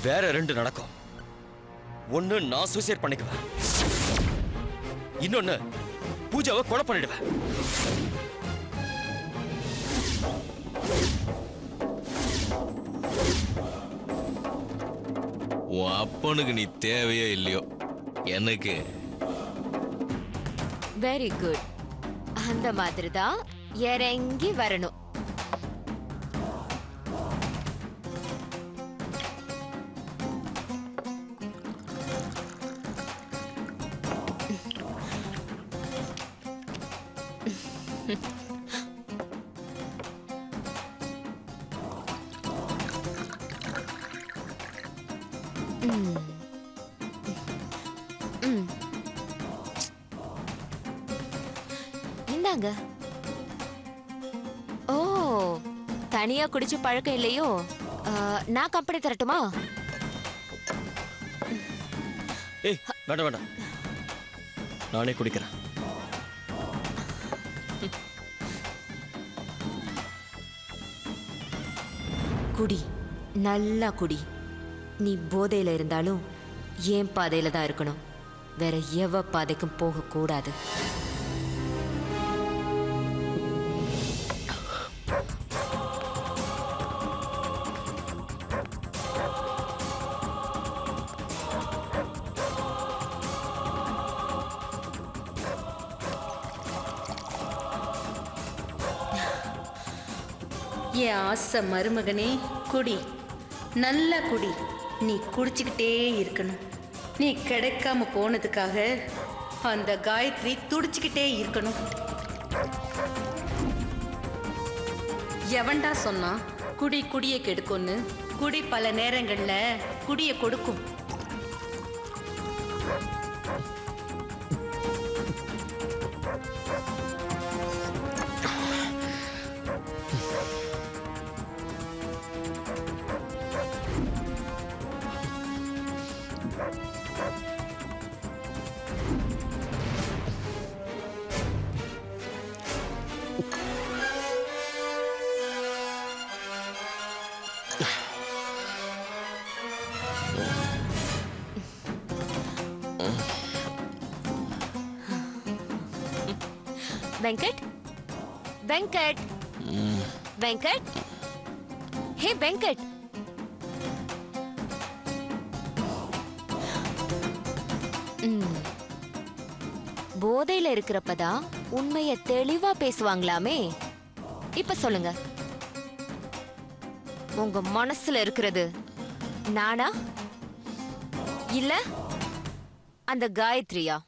வேற ரெண்டு நடக்கும். ஒன்னு நான் சூசைட் பண்ணிக்குவேன், இன்னொன்னு பூஜாவை கொலை பண்ணிடுவேன். உன் அப்பனுக்கு நீ தேவையோ இல்லையோ, எனக்கு வெரி குட். அந்த மாதிரி தான் இறங்கி வரணும். இந்தாங்க. ஓ, தனியா குடிச்சு பழக்கம் இல்லையோ? நான் கம்பெனி தரட்டுமா? ஏய், வேண்டாம் வேண்டாம், நானே குடிக்கிறேன். குடி, நல்லா குடி. நீ போதையில இருந்தாலும் ஏன் பாதையில தான் இருக்கணும், வேற எவ பாதைக்கும் போக கூடாது. என் ஆசை மருமகனே, குடி, நல்லா குடி. நீ குடிச்சுக்கிட்டே இருக்கணும். நீ கிடைக்காம போனதுக்காக அந்த காயத்ரி துடிச்சுக்கிட்டே இருக்கணும். எவன்டா சொன்னா குடி குடியை கெடுக்கும்னு? குடி பல நேரங்கள்ல குடியை கொடுக்கும். வெங்கட், வெங்கட், வெங்கட், ஹே வெங்கட். போதையில இருக்கிறப்பதான் உண்மைய தெளிவா பேசுவாங்களாமே. இப்ப சொல்லுங்க, உங்க மனசுல இருக்கிறது நானா இல்ல அந்த காயத்ரியா?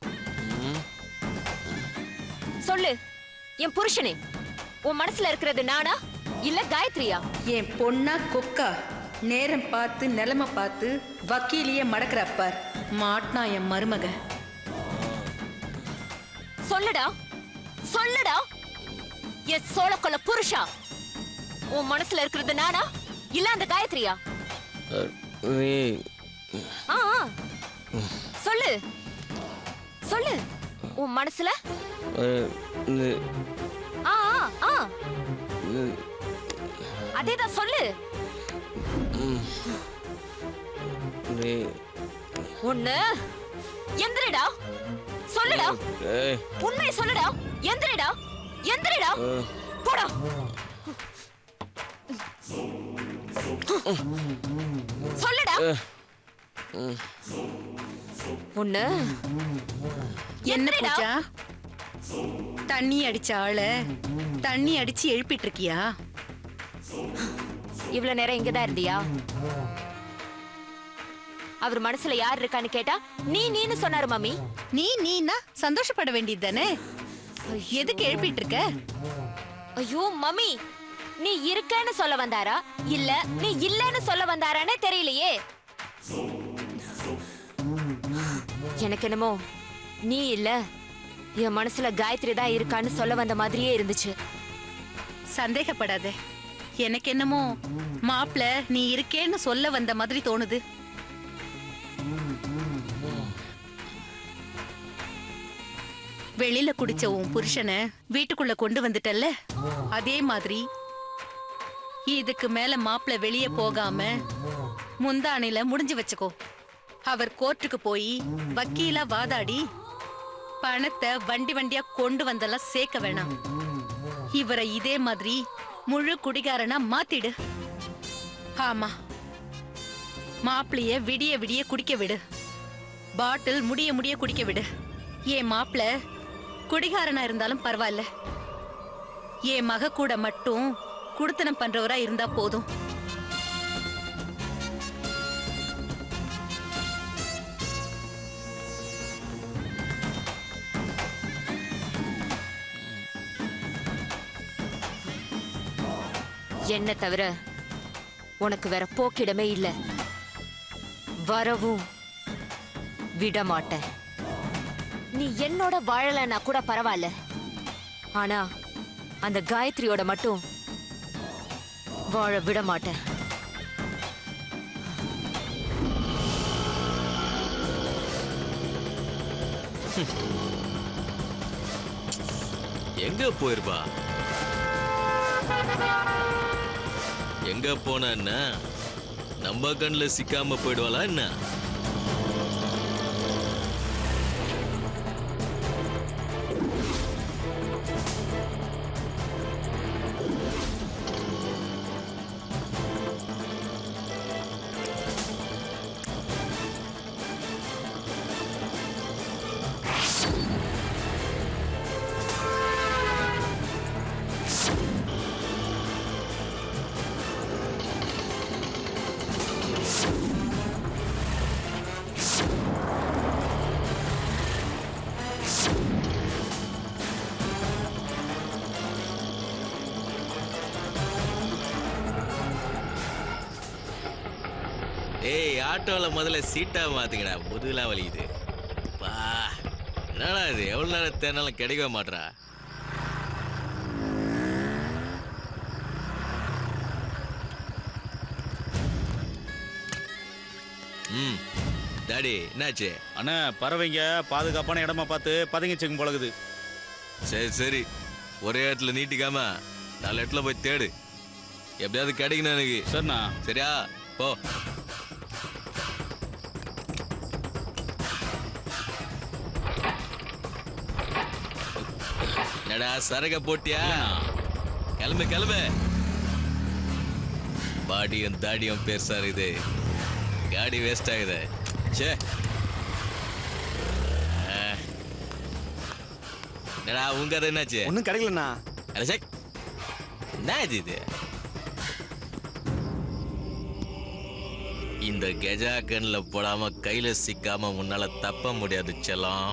சொல்லு என் புருஷனே, உன் மனசுல இருக்கிறது நானா இல்ல காயத்ரியா? என் பொண்ணா கொக்கா, நேரம் பார்த்து நிலைமை பார்த்து வக்கீலிய மடக்கிறப்பார் மாட்டினா என் மருமக. சொல்லுடா, சொல்லுடா என் சோழக்கொல்ல புருஷா, உன் மனசுல இருக்கிறது நானா இல்ல அந்த காயத்ரியா? ஆ, சொல்லு சொல்லு, உன் மனசுல அதேதான் சொல்லு. ஒண்ணு எந்திரடா, சொல்லுடா, உண்மையை சொல்லுடா, எந்திரடா, எந்திரடா, போடா. சொல்லுடா. ஒண்ணு என்ன பூஜா, தண்ணி அடிச்ச ஆள தண்ணி அடிச்சு எழுப்பிட்டு இருக்கியா? இவ்வளவு நேரம் இங்கதான் இருந்தியா? அவர் மனசுல யார் இருக்கான்னு கேட்டா நீன்னு சொன்னாரு மம்மி. நீனா சந்தோஷப்பட வேண்டியது தானே, எதுக்கு எழுப்பிட்டு இருக்க? ஐயோ மம்மி, நீ இருக்கன்னு சொல்ல வந்தாரா இல்ல நீ இல்லன்னு சொல்ல வந்தாரானே தெரியலையே. எனக்கு என்னமோ நீ இல்ல என் மனசுல காயத்ரி தான் இருக்கான்னு சொல்ல வந்த மாதிரியே இருந்துச்சு. சந்தேகப்படாத, எனக்கு என்னமோ மாப்பிள நீ இருக்கேன்னு சொல்ல வந்த மாதிரி தோணுது. வெளியில குடிச்ச உன் புருஷனை வீட்டுக்குள்ள கொண்டு வந்துட்டல்ல, அதே மாதிரி இதுக்கு மேல மாப்பிள்ளை வெளியே போகாம முந்தானையில முடிஞ்சு வச்சுக்கோ. அவர் கோர்ட்டுக்கு போய் வக்கீலா வாதாடி பணத்தை வண்டி வண்டியா கொண்டு வந்தெல்லாம் சேர்க்க வேணாம். இவரை இதே மாதிரி முழு குடிகாரனா மாத்திடு. ஆமா, மாப்பிளைய விடிய விடிய குடிக்க விடு. பாட்டில் முடிய முடிய குடிக்க விடு. என் மாப்பிள்ள குடிகாரனா இருந்தாலும் பரவாயில்ல, என் மக கூட மட்டும் குடுத்தனம் பண்றவரா இருந்தா போதும். என்ன தவிர உனக்கு வேற போக்கிடமே இல்ல. வரவும் விட மாட்டேன். நீ என்னோட வாழலைன்னா கூட பரவாயில்ல, ஆனா அந்த காயத்ரியோட மட்டும் வாழ விட மாட்டேன். எங்க போயிருப்பா? எங்க போன என்ன? நம்ம கண்ணுல சிக்காம போயிடுவாளா என்ன? ஏய், ஆட்டோல முதல்ல சீட்டா மாத்துங்கடா, முதுகுலாம் வலிக்குது. பா, என்னடா இது, எவ்வளவு நேரம் தேனாலும் கிடைக்கவே மாட்றா. டாடி என்னாச்சு? அண்ணா, பறவைங்க பாதுகாப்பான இடமா பார்த்து பதுங்கி செக்கும் பழகுது. சரி சரி, ஒரே இடத்துல நீட்டிக்காம 4 இடத்துல போய் தேடு, எப்படியாவது கிடைக்கணும் எனக்கு. சரிண்ணா. சரியா, போ. என்னடா சரக போட்டியா? கிளம்பு கிளம்பு. பாடியும் தாடியும் பெருசா இருக்குது, காடி வேஸ்ட் ஆகுது. சே, என்னடா உங்க கதை என்னாச்சு? ஒன்றும் கிடைக்கலண்ணா. என்ன இது? இந்த கெஜா கண்ல போடாம கையில சிக்காம முன்னால தப்ப முடியாது செல்லம்.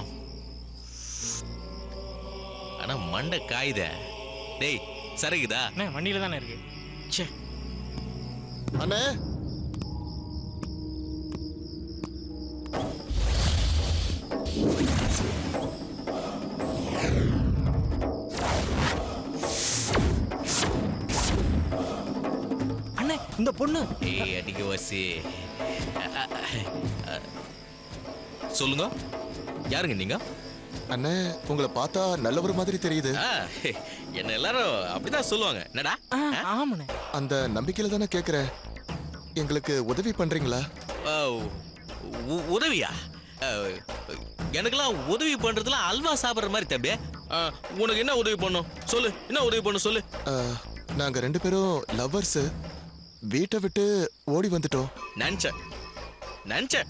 ஆனா மண்டை காயுத. டேய், சரகுதா? வண்டியில தானே இருக்கு. ச்சே. அண்ணே, அண்ணே இந்த பொண்ணு. ஏய் அடிக்க வாசி. சொல்லுங்க, யாருங்க நீங்க? அண்ணே, உங்களை பார்த்தா நல்லவர் மாதிரி தெரியுது. என்ன எல்லாரும் அப்படிதான் சொல்லுவாங்க. என்னடா? ஆமாண்ணே. அந்த நம்பிக்கையில தானே கேக்குறேன், எங்களுக்கு உதவி பண்றீங்களா? உதவியா? எனக்கெல்லாம் உதவி பண்றதுலாம் அல்வா சாப்பிடுற மாதிரி தம்பி. உனக்கு என்ன உதவி பண்ணும் சொல்லு, என்ன உதவி பண்ணும் சொல்லு. நாங்க 2 பேரும் லவ்வர்ஸ், வீட்டை விட்டு ஓடி வந்துட்டோம். நினைச்சேன்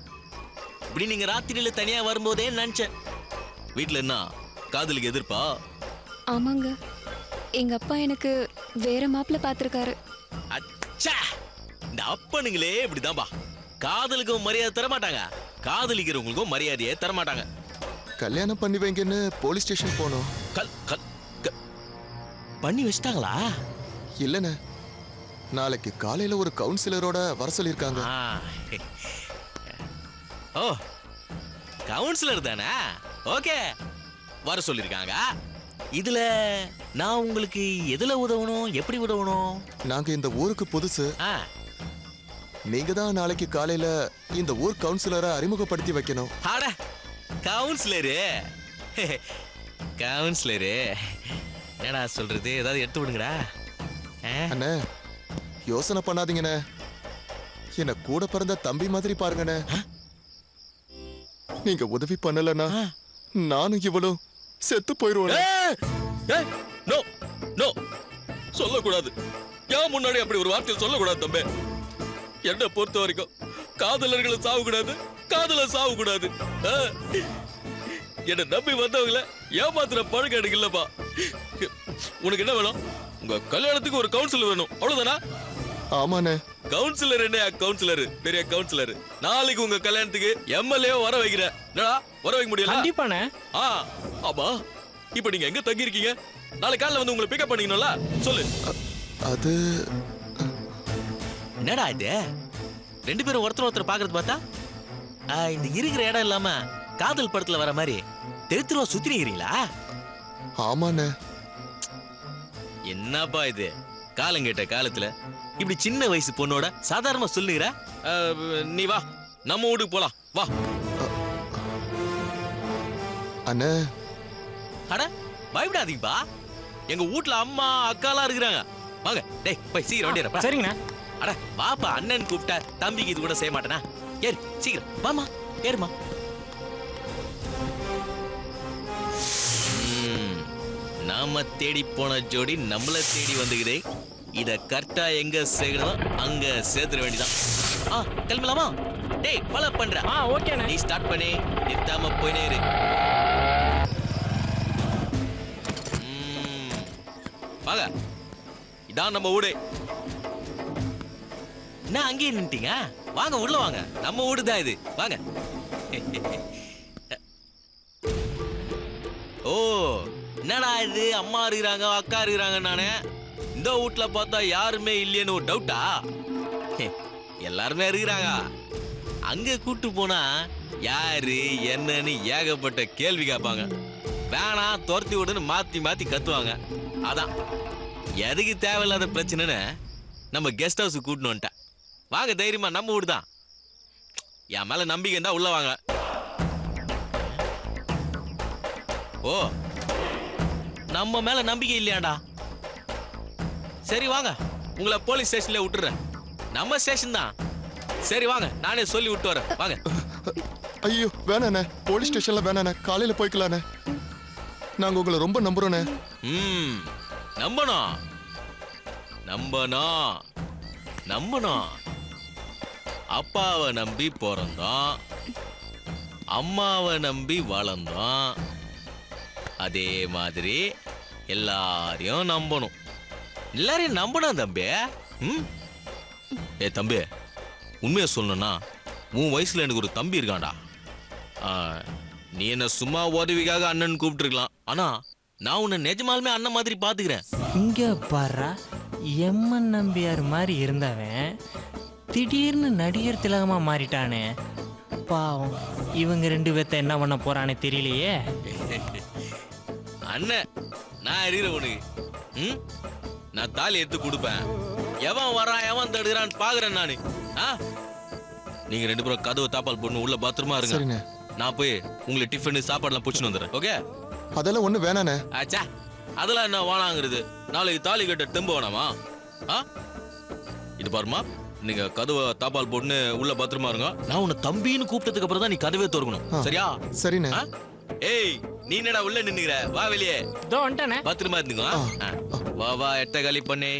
இப்படி நீங்க ராத்திரியில தனியா வரும்போதே நினைச்சேன். வீட்டுல என்ன காதலுக்கு எதிர்ப்பா? ஆமாங்க, எங்க அப்பா எனக்கு வேற மாப்பிள்ள பாத்திருக்காரு. அச்சா, இந்த அப்பனுங்களே இப்படிதான்பா, காதலுக்கும் மரியாதை தர மாட்டாங்க, காதலிக்கிறவங்களுக்கும் மரியாதையே தர மாட்டாங்க. கல்யாணம் பண்ணி வைங்கன்னு போலீஸ் ஸ்டேஷன் போனோம். பண்ணி வச்சிட்டாங்களா? இல்லைண்ணே, நாளைக்கு காலையில ஒரு கவுன்சிலரோட வர சொல்லியிருக்காங்க. ஓ, கவுன்சிலர் தானே? ஓகே, வர சொல்லிருக்காங்க. இதுல நான் உங்களுக்கு எதுல உதவணும், எப்படி உதவணும்? நாங்க இந்த ஊருக்கு புதுசு, நீங்க தான் நாளைக்கு காலையில இந்த ஊர் கவுன்சிலரை அறிமுகப்படுத்தி வைக்கணும். ஆட, கவுன்சிலரு கவுன்சிலரு என்னடா சொல்றது? ஏதாவது எடுத்து விடுங்கடா. அண்ணே, யோசனை பண்ணாதீங்கண்ணே. என்ன கூட பிறந்த தம்பி மாதிரி பாருங்கண்ணே. நீங்க உதவி பண்ணலன்னா நானும் இவளும் செத்து போயிருவேன். நோ நோ சொல்லக்கூடாது. ஏன் முன்னாடி அப்படி ஒரு வார்த்தை சொல்லக்கூடாது தம்பி. என்ன பொறுத்த வரைக்கும் காதலர்களை சாவக்கூடாது, காதல சாவக்கூடாது. என்ன நம்பி வந்தவங்கள ஏமாத்துற பழக்கம் எனக்கு இல்லப்பா. உனக்கு என்ன வேணும்? உங்க கல்யாணத்துக்கு ஒரு கவுன்சிலர் வேணும், அவ்வளவுதானா? ஆமாண்ணே. கவுன்சிலர் என்ன கவுன்சிலர், பெரிய கவுன்சிலர். நாளைக்கு உங்க கல்யாணத்துக்கு எம்எல்ஏ வர வைக்கிறேன். என்னடா வர வைக்க முடியல? கண்டிப்பாண்ணே. ஆமா. இப்ப நீங்க எங்க தங்கி இருக்கீங்க? நாளை காலையில வந்து உங்களை பிக்கப் பண்ணிக்கணும்ல, சொல்லு. அது என்னடா இது? ரெண்டு பேரும் ஒருத்தர் பாக்குறது பார்த்தா இந்த இருக்கிற இடம் இல்லாம காதல் படத்துல வர மாதிரி தெருத்துருவா சுத்தினீங்களா? ஆமாண்ணே. என்னப்பா இது? காலங்கேட்ட காலத்துல இப்படி சின்ன வயசு பொண்ணோட சாதாரணமா சொல்லுகிற? நீ வா, நம்ம வீட்டுக்கு போலாம், வா. அண்ணே. அட பயப்படாதீங்கப்பா, எங்க வீட்ல அம்மா அக்காலாம் இருக்கிறாங்க. வாங்க டேய் போய் சீக்கிரம் வண்டி ஏறப்பா. சரிங்கண்ணா. அட வாப்பா, அண்ணன் கூப்பிட்டா தம்பிக்கு இது கூட செய்ய மாட்டேனா? ஏறு சீக்கிரம் வாமா, ஏறுமா. நாம தேடி போன ஜோடி நம்மள தேடி வந்துக்குதே. இத கரெக்டா எங்க சேர்க்கணும் அங்க சேர்த்துட வேண்டியதான். கிளம்பலாமா? டேய் ஃபாலோ பண்ற. ஓகேண்ணே. நீ ஸ்டார்ட் பண்ணி நிறுத்தாம போயினே இரு. வாங்க, இதான் நம்ம வீடு. என்ன அங்கேயே நின்ட்டீங்க? வாங்க உள்ள வாங்க, நம்ம வீடு தான் இது, வாங்க. ஓ என்னடா இது, அம்மா இருக்கிறாங்க அக்கா இருக்கிறாங்க, நானே இந்த வீட்டுல பார்த்தா யாருமே இல்லையேன்னு ஒரு டவுட்டா? எல்லாருமே இருக்கிறாங்க. அங்க கூட்டு போனா யாரு என்னன்னு ஏகப்பட்ட கேள்வி கேட்பாங்க. வேணா துரத்தி விடுன்னு மாத்தி மாத்தி கத்துவாங்க. அதான் எதுக்கு தேவையில்லாத பிரச்சனைன்னு நம்ம கெஸ்ட் ஹவுஸ் கூட்டணும் வந்துட்டேன். வாங்க தைரியமா, நம்ம வீடு தான். என் மேல நம்பிக்கை இருந்தா உள்ள வாங்க. ஓ நம்ம மேல நம்பிக்கை இல்லையாண்டா? சரி வாங்க, உங்களை போலீஸ் ஸ்டேஷன்ல விட்டுறேன். நம்ம ஸ்டேஷன் தான். சரி வாங்க, நானே சொல்லி விட்டு வரேன், வாங்க. ஐயோ வேணாண்ணே, போலீஸ் ஸ்டேஷன்ல வேணாண்ணே, காலையில போய்க்கலாண்ணே. நாங்க உங்களை ரொம்ப நம்புறோண்ணே. நம்பணும் நம்பணும் நம்பணும். அப்பாவை நம்பி பிறந்தோம், அம்மாவை நம்பி வளர்ந்தோம். அதே மாதிரி எல்லாரையும் நம்பணும். எல்லாரையும் நம்பணும் தம்பி. ஏ தம்பி, உண்மையை சொல்லணும்னா உன் வயசுல எனக்கு ஒரு தம்பி இருக்கான்டா. நீ என்ன சும்மா உதவிக்காக அண்ணன் கூப்பிட்டுருக்கலாம், ஆனா நான் உன்னை நிஜமாலுமே அண்ணன் மாதிரி பாத்துக்கிறேன். இங்க பாரு, எம்மன் நம்பியார் மாதிரி இருந்தவன் திடீர்னு நடிகர் திலகமா மாறிட்டானே. பாவம், இவங்க ரெண்டு பேர்த்த என்ன பண்ண போறானே தெரியலையே. அண்ணன் நான் இருக்கிற உனக்கு நான் தாலி எடுத்து கொடுப்பேன். எவன் வரான் எவன் தடுக்கிறான்னு பாக்குறேன் நானு. நீங்க ரெண்டு பேரும் கதவு தாப்பால் போடணும், உள்ள பாத்ரூமா இருங்க. நான் போய் உங்களுக்கு டிஃபன் சாப்பாடுலாம் பிடிச்சுன்னு வந்துடுறேன். ஓகே? அதெல்லாம் ஒண்ணு வேணாண்ணே. ஆச்சா, அதெல்லாம் என்ன வானாங்கிறது? நாளைக்கு தாலி கட்ட தெம்பு வேணாமா? இது பாருமா, நீங்க கதவை தாப்பால் போட்டுன்னு உள்ள பத்திரமா இருங்க. நான் உன்னை தம்பின்னு கூப்பிட்டதுக்கு அப்புறம் தான் நீ கதவே திறக்கணும், சரியா? சரிண்ணே. ஏய் நீ என்னடா உள்ள நின்னுக்கிற? வா வெளியே. இதோ வந்துட்டானே. பத்திரமா இருந்துங்க. வா வா, எட்ட காலி பண்ணே.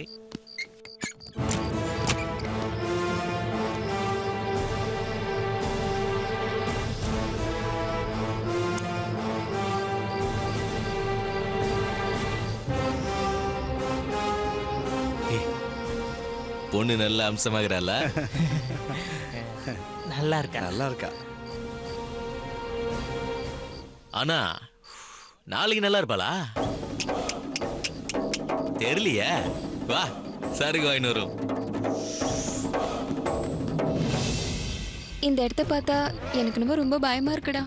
பொண்ணு நல்ல அம்சமாகறால. நல்லா இருக்கா? நல்லா இருக்கா. ஆனா நாளைக்கு நல்லா இருப்பாளா தெரியலையே. வா சருக்கு வாங்கின்னு வரும். இந்த இடத்த பார்த்தா எனக்கு ரொம்ப ரொம்ப பயமா இருக்குடா.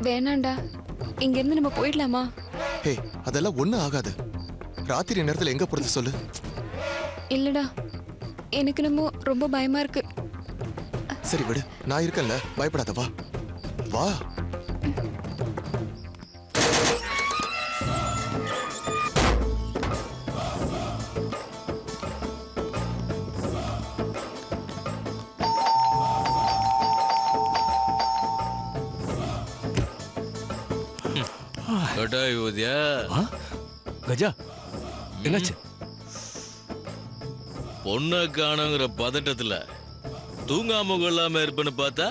வேணாண்டா, இங்க இருந்து நம்ம போயிடலாமா? ஹே, அதெல்லாம் ஒண்ணும் ஆகாது. ராத்திரி நேரத்துல எங்க போறது சொல்லு. இல்லடா, எனக்கு நம்ம ரொம்ப பயமா இருக்கு. சரி விடு, நான் இருக்கேன்ல, பயப்படாத, வா வா. ஏட்டா யுவதியா கஜா என்னாச்சு? பொண்ணை காணுங்கிற பதட்டத்துல தூங்காம கொள்ளாம இருப்பேன்னு பார்த்தா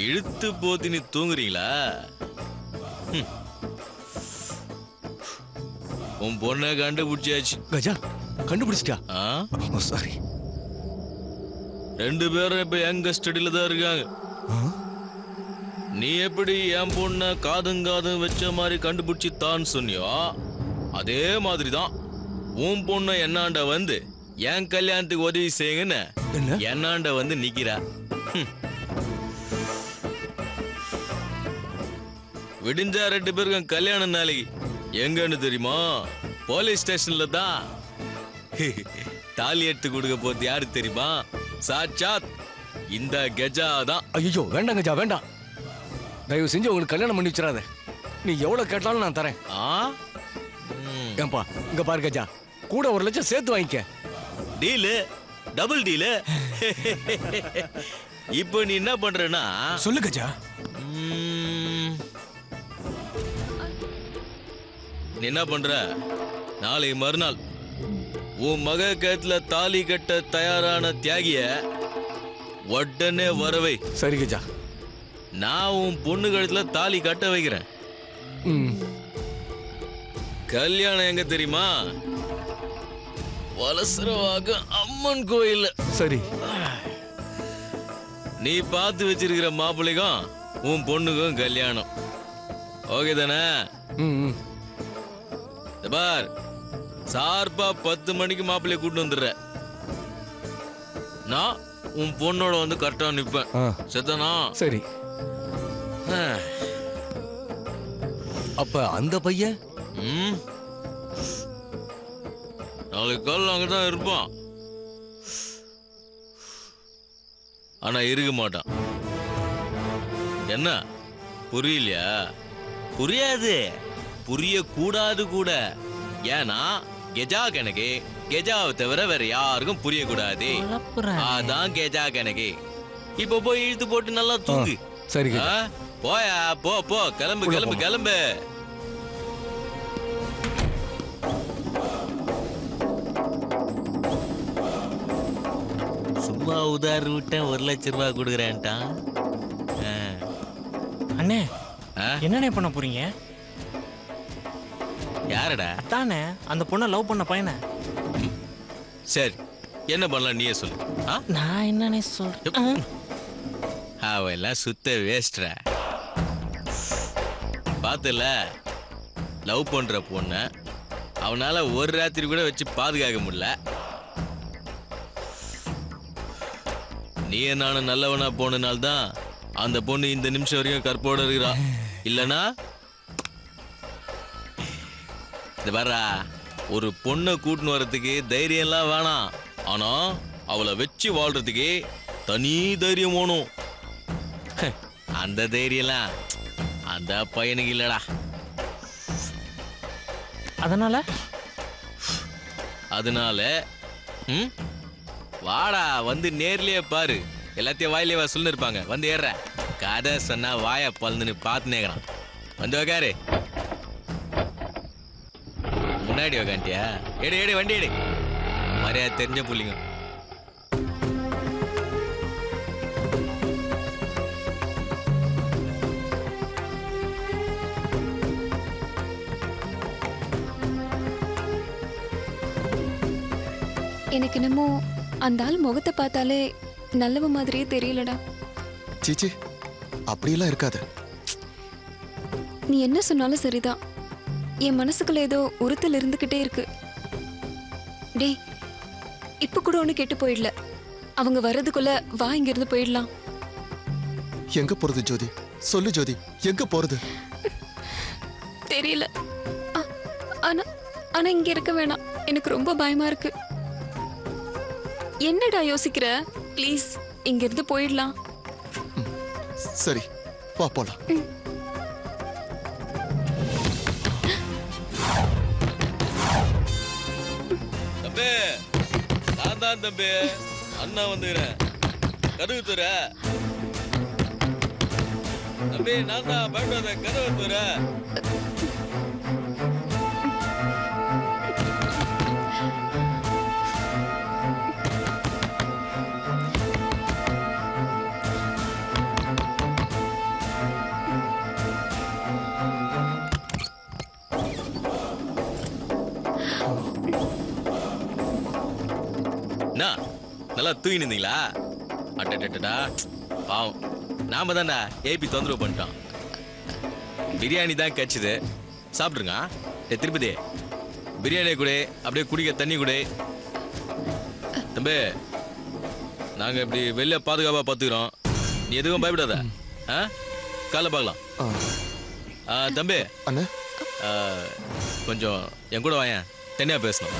இழுத்து போத்தி நீ தூங்குறீங்களா? உன் பொண்ணை கண்டுபிடிச்சாச்சு. கஜா கண்டுபிடிச்சிட்டா? ஆ? சாரி. 2 பேரும் இப்ப எங்க ஸ்டடியில தான் இருக்காங்க. நீ எப்படி என் பொண்ண காதும் வச்ச மாதிரி கண்டுபிடிச்சி தான் சொன்னியோ அதே மாதிரிதான் உன் பொண்ண என்னாண்ட வந்து என் கல்யாணத்துக்கு உதவி செய்யுங்கன்னு என்னாண்ட வந்து நிக்கிறா. விடிஞ்சா 2 பேருக்கும் கல்யாணம் நாளைக்கு எங்கன்னு தெரியுமா? போலீஸ் ஸ்டேஷன்ல தான். தாலி எடுத்து கொடுக்க போது யாரு தெரியுமா? சாட்சாத் இந்த கஜா தான். ஐயோ வேண்டாம் கஜா வேண்டாம். தயவு செஞ்சு உங்களுக்கு கல்யாணம் பண்ணி வச்சிடாத. நீ எவ்வளவு கேட்டாலும் நான் தரேன். ஏன்பா இங்க பாரு கஜா, கூட 1 லட்சம் சேர்த்து வாங்கிக்க. Deal, double deal. இப்போ நீ என்ன பண்றனா? சொல்லு கஜா. நீ என்ன பண்ற? நாளை மறுநாள் உன் மக கழுத்துல தாலி கட்ட தயாரான தியாகிய உடனே வரவை. சரி கஜா. நான் உன் பொண்ணு கழுத்துல தாலி கட்ட வைக்கிறேன். கல்யாணம் எங்க தெரியுமா? வலசரவாக அம்மன் கோயில். சரி. நீ பார்த்து வச்சிருக்கிற மாப்பிள்ளைக்கும் உன் பொண்ணுக்கும் கல்யாணம். ஓகே தானே? பார், சார்பா 10 மணிக்கு மாப்பிள்ளைய கூட்டு வந்துடுற. நான் உன் பொண்ணோட வந்து கரெக்டா நிப்பேன். செத்தனா? சரி. அப்ப அந்த பையன் நாளைக்கு காலையில் அங்கதான் இருப்பான். ஆனா இருக்க மாட்டான். என்ன புரியலையா? புரியாது, புரியக்கூடாது கூட. ஏன்னா கெஜா கணக்கு கெஜாவை தவிர வேற யாருக்கும் புரியக்கூடாது. அதான் கெஜா கணக்கு. இப்ப போய் இழுத்து போட்டு நல்லா தூங்கு. சரி. போயா, போ போ, கிளம்பு கிளம்பு கிளம்பு. சும்மா உதாரணம் விட்டேன், 1 லட்சம் ரூபாய் கொடுக்குறேன்ட்டான். அண்ணே என்னண்ணே பண்ண போறீங்க? யாரடா? தானே அந்த பொண்ணை லவ் பண்ண பையனை. சரி, என்ன பண்ணலாம் நீயே சொல்லு. நான் என்னன்னே சொல்றேன். அவெல்லாம் சுத்த வேஸ்ட்ரா. பாத்துல லவ் பண்ற பொண்ண அவனால ஒரு ராத்திரி கூட வச்சு பாதுகாக்க முடியல. நீ நானும் நல்லவனா போனனால்தான் அந்த பொண்ணு இந்த நிமிஷம் வரைக்கும் கற்போட இருக்கிறா. இல்லனா இந்த வர்றா, ஒரு பொண்ணை கூட்டின்னு வர்றதுக்கு தைரியம் எல்லாம் வேணாம். ஆனா அவளை வச்சு வாழ்றதுக்கு தனி தைரியம் வேணும். அந்த தைரியம்லாம் அந்த பையனுக்கு இல்லடா. அதனால வாடா, வந்து நேர்லயே பாரு. எல்லாத்தையும் வாயிலே சொல்லி இருப்பாங்க. வந்து ஏற கதை சொன்னா வாய பல்லுன்னு பார்த்து நேக்கிறான். வந்து உக்காரு. முன்னாடி உக்காண்டியா? எடு எடு, வண்டி எடு. மரியாதை தெரிஞ்ச புள்ளிங்க. எனக்கு என்னமோ அந்த ஆள் முகத்தை பார்த்தாலே நல்லவ மாதிரியே தெரியலடா. சீச்சி, அப்படியெல்லாம் இருக்காது. நீ என்ன சொன்னாலும் சரிதான். என் மனசுக்குள்ள ஏதோ உறுத்தல் இருந்துகிட்டே இருக்கு. டேய், இப்ப கூட ஒண்ணு கெட்டு போயிடல. அவங்க வர்றதுக்குள்ள வா, இங்க இருந்து போயிடலாம். எங்க போறது ஜோதி? சொல்லு ஜோதி, எங்க போறது? தெரியல. ஆனா ஆனா இங்க இருக்க வேணாம். எனக்கு ரொம்ப பயமா இருக்கு. என்னடா யோசிக்கிற? ப்ளீஸ் இங்க இருந்து போயிடலாம். சரி, வா போலாம். தம்பி, நான் தான் தம்பி. அண்ணா வந்துக்கிறேன். கதவு தூர தம்பி, நான் தான் பயப்படாத. கதவு தூர நல்லா தூங்கி நின்றீங்களா? அட்டா பாவம், நாம தான்டா ஏபி தொந்தரவு பண்ணிட்டோம். பிரியாணி தான் கச்சுது, சாப்பிட்ருங்க. திருப்பதி பிரியாணியை கூட அப்படியே குடிக்க தண்ணி கூட. தம்பி, நாங்க இப்படி வெளில பாதுகாப்பா பார்த்துக்கிறோம், நீ எதுவும் பயப்படாத. காலைல பார்க்கலாம். தம்பி அண்ணே கொஞ்சம் என் கூட வாயேன், தனியா பேசணும்.